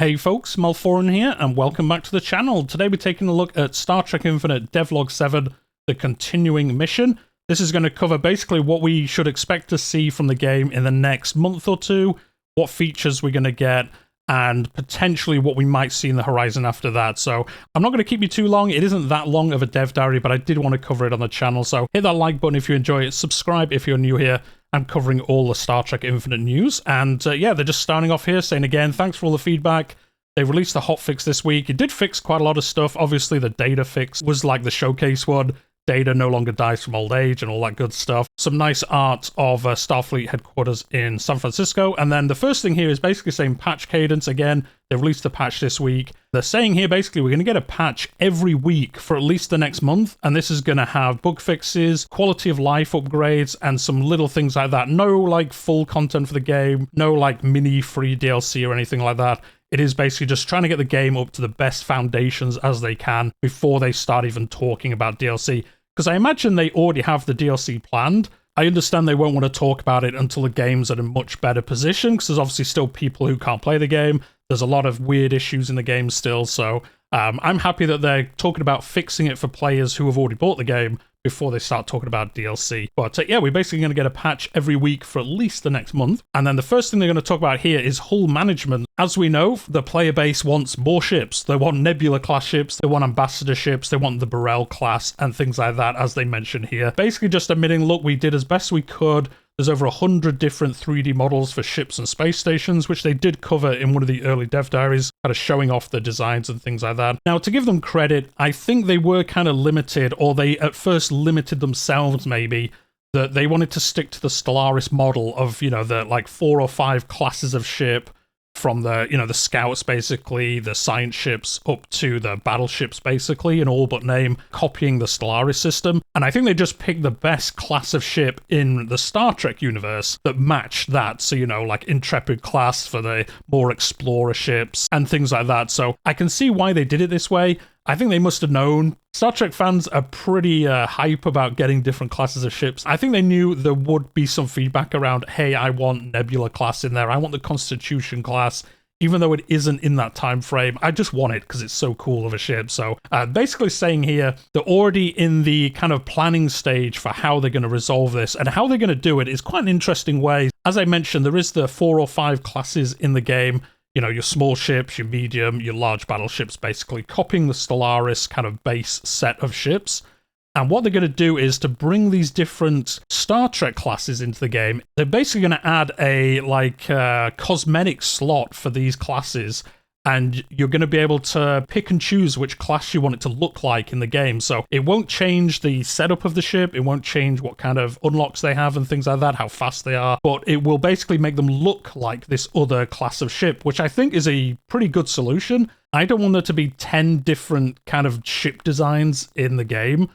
Hey folks, Malforian here, and welcome back to the channel. Today we're taking a look at Star Trek Infinite Devlog 7, the continuing mission. This is going to cover basically what we should expect to see from the game in the next month or two, what features we're going to get, and potentially what we might see in the horizon after that. So I'm not going to keep you too long. It isn't that long of a dev diary, but I did want to cover it on the channel. So hit that like button if you enjoy it, subscribe if you're new here. I'm covering all the Star Trek Infinite news, and yeah, they're just starting off here saying again, thanks for all the feedback. They released the hotfix this week. It did fix quite a lot of stuff. Obviously, the data fix was like the showcase one. Data no longer dies from old age and all that good stuff. Some nice art of Starfleet headquarters in San Francisco. And then the first thing here is basically saying patch cadence. Again, they released the patch this week. They're saying here basically we're going to get a patch every week for at least the next month. And this is going to have bug fixes, quality of life upgrades, and some little things like that. No like full content for the game. No like mini free DLC or anything like that. It is basically just trying to get the game up to the best foundations as they can before they start even talking about DLC. Because I imagine they already have the DLC planned. I understand they won't want to talk about it until the game's at a much better position, because there's obviously still people who can't play the game. There's a lot of weird issues in the game still, so I'm happy that they're talking about fixing it for players who have already bought the game before they start talking about DLC. But yeah, we're basically going to get a patch every week for at least the next month. And then the first thing they're going to talk about here is hull management. As we know, the player base wants more ships. They want Nebula class ships, they want ambassador ships, they want the Burrell class and things like that, as they mention here. Basically just admitting, look, we did as best we could. There's over 100 different 3D models for ships and space stations, which they did cover in one of the early dev diaries, kind of showing off the designs and things like that. Now, to give them credit, I think they were kind of limited, or they at first limited themselves maybe, that they wanted to stick to the Stellaris model of, you know, the like 4 or 5 classes of ship, from the, you know, the scouts basically, the science ships, up to the battleships basically, in all but name, copying the Stellaris system. And I think they just picked the best class of ship in the Star Trek universe that matched that. So, you know, like Intrepid class for the more explorer ships and things like that. So I can see why they did it this way. I think they must have known. Star Trek fans are pretty hype about getting different classes of ships. I think they knew there would be some feedback around, hey, I want Nebula class in there. I want the Constitution class. Even though it isn't in that time frame, I just want it because it's so cool of a ship. So basically saying here, they're already in the kind of planning stage for how they're going to resolve this, and how they're going to do it is quite an interesting way. As I mentioned, there is the 4 or 5 classes in the game. You know, your small ships, your medium, your large battleships, basically copying the Stellaris kind of base set of ships. And what they're going to do is to bring these different Star Trek classes into the game. They're basically going to add a like cosmetic slot for these classes, and you're going to be able to pick and choose which class you want it to look like in the game. So it won't change the setup of the ship, it won't change what kind of unlocks they have and things like that, how fast they are, but it will basically make them look like this other class of ship, which I think is a pretty good solution. I don't want there to be 10 different kind of ship designs in the game,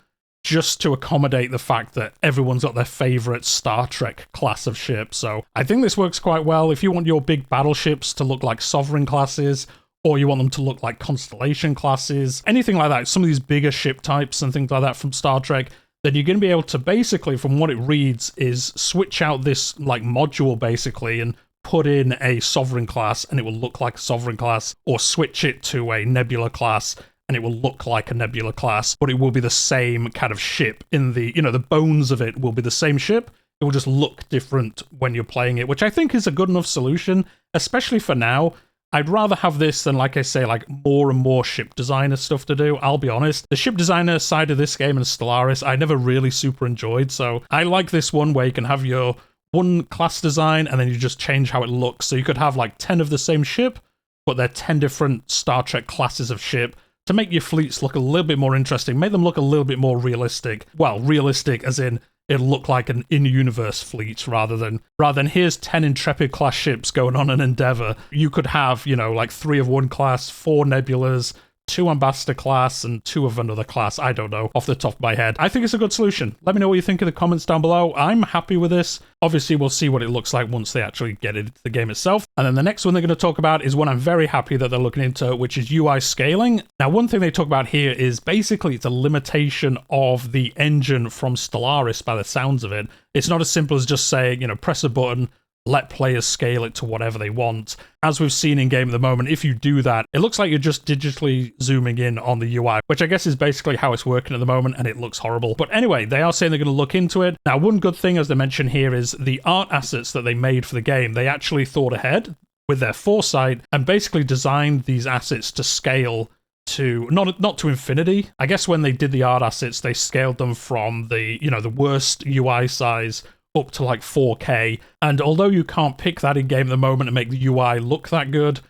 just to accommodate the fact that everyone's got their favorite Star Trek class of ship. So I think this works quite well. If you want your big battleships to look like Sovereign classes, or you want them to look like Constellation classes, anything like that, some of these bigger ship types and things like that from Star Trek, then you're going to be able to basically, from what it reads, is switch out this like module basically and put in a Sovereign class and it will look like a Sovereign class, or switch it to a Nebula class and it will look like a Nebula class, but it will be the same kind of ship in the, you know, the bones of it will be the same ship. It will just look different when you're playing it, which I think is a good enough solution, especially for now. I'd rather have this than, like I say, like more and more ship designer stuff to do. I'll be honest. The ship designer side of this game and Stellaris, I never really super enjoyed. So I like this one where you can have your one class design and then you just change how it looks. So you could have like 10 of the same ship, but they're 10 different Star Trek classes of ship to make your fleets look a little bit more interesting, make them look a little bit more realistic. Well, realistic as in it'll look like an in-universe fleet rather than here's 10 Intrepid class ships going on an Endeavour. You could have, you know, like 3 of one class, 4 Nebulas, 2 Ambassador class, and 2 of another class. I don't know off the top of my head. I think it's a good solution. Let me know what you think in the comments down below. I'm happy with this. Obviously, we'll see what it looks like once they actually get it into the game itself. And then the next one they're going to talk about is one I'm very happy that they're looking into, which is UI scaling. Now, one thing they talk about here is basically it's a limitation of the engine from Stellaris by the sounds of it. It's not as simple as just saying, you know, press a button, let players scale it to whatever they want. As we've seen in game at the moment, if you do that, it looks like you're just digitally zooming in on the UI, which I guess is basically how it's working at the moment, and it looks horrible. But anyway, they are saying they're going to look into it. Now, one good thing, as they mentioned here, is the art assets that they made for the game. They actually thought ahead with their foresight and basically designed these assets to scale to not to infinity. I guess when they did the art assets, they scaled them from the, you know, the worst UI size up to like 4K. And although you can't pick that in game at the moment and make the UI look that good,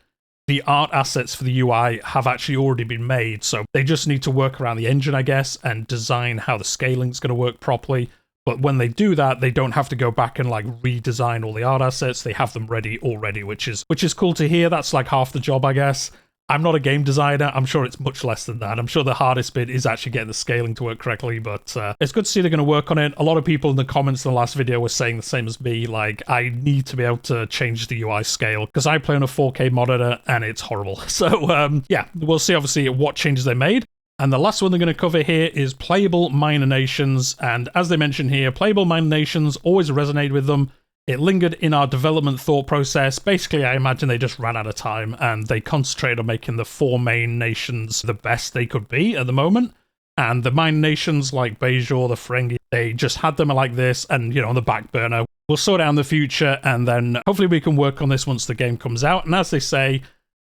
the art assets for the UI have actually already been made. So they just need to work around the engine, I guess, and design how the scaling is going to work properly. But when they do that, they don't have to go back and like redesign all the art assets. They have them ready already, which is cool to hear. That's like half the job, I guess. I'm not a game designer. I'm sure it's much less than that. I'm sure the hardest bit is actually getting the scaling to work correctly, but it's good to see they're going to work on it. A lot of people in the comments in the last video were saying the same as me, like, I need to be able to change the UI scale, because I play on a 4K monitor and it's horrible. So, yeah, we'll see obviously what changes they made. And the last one they're going to cover here is Playable Minor Nations, and as they mentioned here, Playable Minor Nations always resonated with them. It lingered in our development thought process. Basically, I imagine they just ran out of time and they concentrated on making the 4 main nations the best they could be at the moment. And the minor nations like Bajor, the Ferengi, they just had them like this and, you know, on the back burner. We'll sort out in the future, and then hopefully we can work on this once the game comes out. And as they say,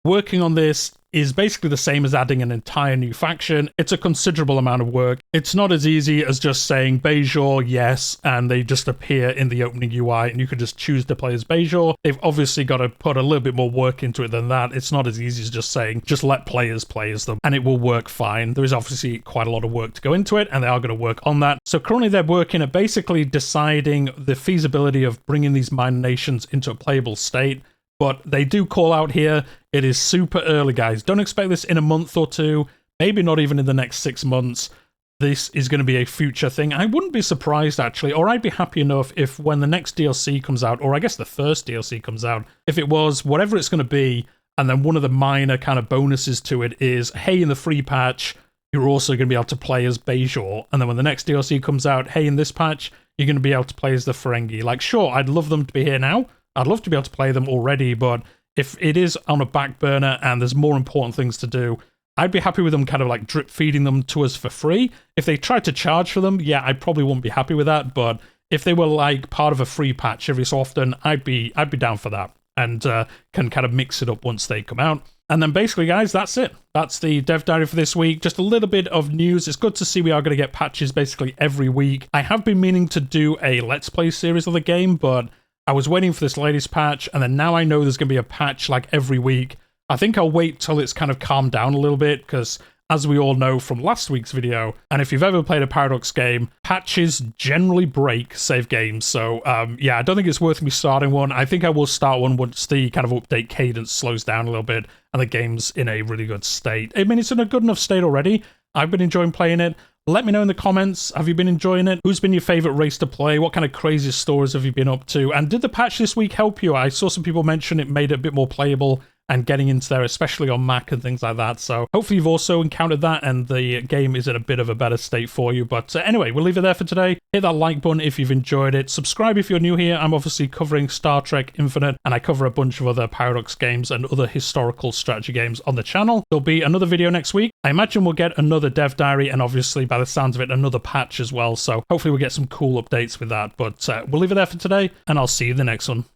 working on this is basically the same as adding an entire new faction. It's a considerable amount of work. It's not as easy as just saying Bajor, yes, and they just appear in the opening UI and you can just choose to play as Bajor. They've obviously got to put a little bit more work into it than that. It's not as easy as just saying, just let players play as them, and it will work fine. There is obviously quite a lot of work to go into it, and they are going to work on that. So currently they're working at basically deciding the feasibility of bringing these minor nations into a playable state. But they do call out here, it is super early, guys. Don't expect this in a month or two, maybe not even in the next 6 months. This is going to be a future thing. I wouldn't be surprised, actually, or I'd be happy enough if when the next DLC comes out, or I guess the first DLC comes out, if it was whatever it's going to be, and then one of the minor kind of bonuses to it is, hey, in the free patch, you're also going to be able to play as Bajor. And then when the next DLC comes out, hey, in this patch, you're going to be able to play as the Ferengi. Like, sure, I'd love them to be here now. I'd love to be able to play them already, but if it is on a back burner and there's more important things to do, I'd be happy with them kind of like drip feeding them to us for free. If they tried to charge for them, yeah, I probably wouldn't be happy with that, but if they were like part of a free patch every so often, I'd be down for that, and can kind of mix it up once they come out. And then basically, guys, that's it. That's the dev diary for this week. Just a little bit of news. It's good to see we are going to get patches basically every week. I have been meaning to do a Let's Play series of the game, but I was waiting for this latest patch, and then now I know there's going to be a patch like every week. I think I'll wait till it's kind of calmed down a little bit, because as we all know from last week's video, and if you've ever played a Paradox game, patches generally break save games. So yeah, I don't think it's worth me starting one. I think I will start one once the kind of update cadence slows down a little bit and the game's in a really good state. I mean, it's in a good enough state already. I've been enjoying playing it. Let me know in the comments, have you been enjoying it? Who's been your favourite race to play? What kind of crazy stories have you been up to? And did the patch this week help you? I saw some people mention it made it a bit more playable and getting into there, especially on Mac and things like that. So hopefully you've also encountered that and the game is in a bit of a better state for you. But anyway, we'll leave it there for today. Hit that like button if you've enjoyed it. Subscribe if you're new here. I'm obviously covering Star Trek Infinite, and I cover a bunch of other Paradox games and other historical strategy games on the channel. There'll be another video next week. I imagine we'll get another dev diary, and obviously by the sounds of it, another patch as well. So hopefully we'll get some cool updates with that. But we'll leave it there for today, and I'll see you in the next one.